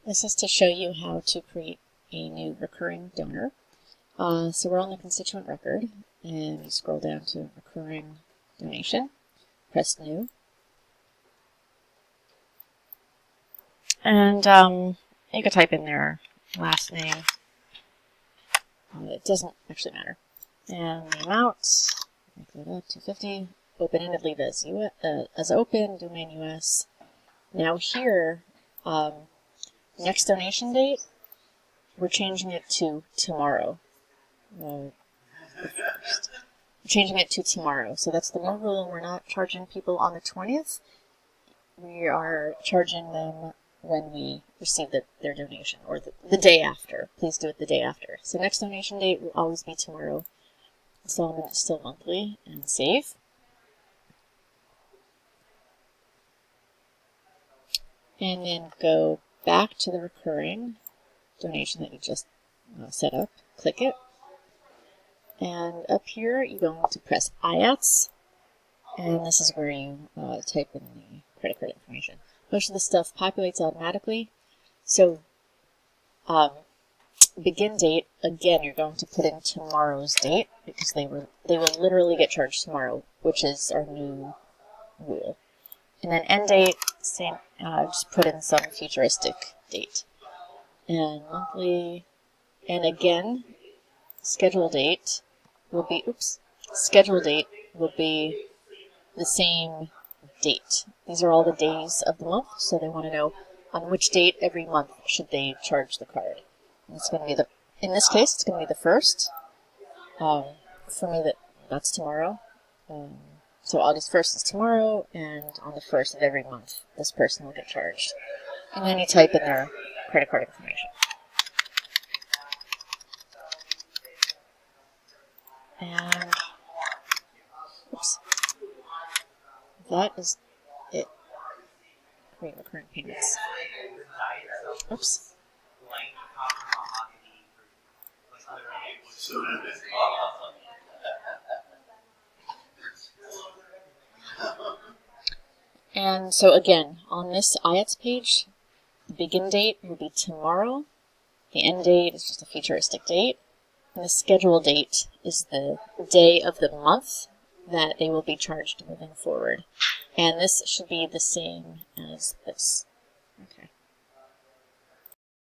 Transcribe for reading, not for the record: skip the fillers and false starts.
This is to show you how to create a new recurring donor. So we're on the constituent record, and you scroll down to recurring donation, press new, and you could type in their last name. It doesn't actually matter. And the amount, make that up, $250. Open-ended, leave as open, domain US. Now here, next donation date, we're changing it to tomorrow. We're changing it to tomorrow. So that's the new rule. We're not charging people on the 20th. We are charging them when we receive their donation, or the day after. Please do it the day after. So next donation date will always be tomorrow. Installment is still monthly, and save. And then go back to the recurring donation that you just set up. Click it. And up here, you're going to press IATS. And this is where you type in the credit card information. Most of the stuff populates automatically. So, begin date, again, you're going to put in tomorrow's date, because they will literally get charged tomorrow, which is our new rule. And then end date, same, just put in some futuristic date. And monthly, and again, schedule date will be the same date. These are all the days of the month, so they want to know on which date every month should they charge the card. And it's going to be in this case, it's going to be the 1st. For me, that's tomorrow. So August 1st is tomorrow, and on the 1st of every month, this person will get charged. And then you type in their credit card information. And, oops, that is it. Create recurring payments. Oops. And so again, on this IATS page, the begin date will be tomorrow. The end date is just a futuristic date. And the schedule date is the day of the month that they will be charged moving forward. And this should be the same as this.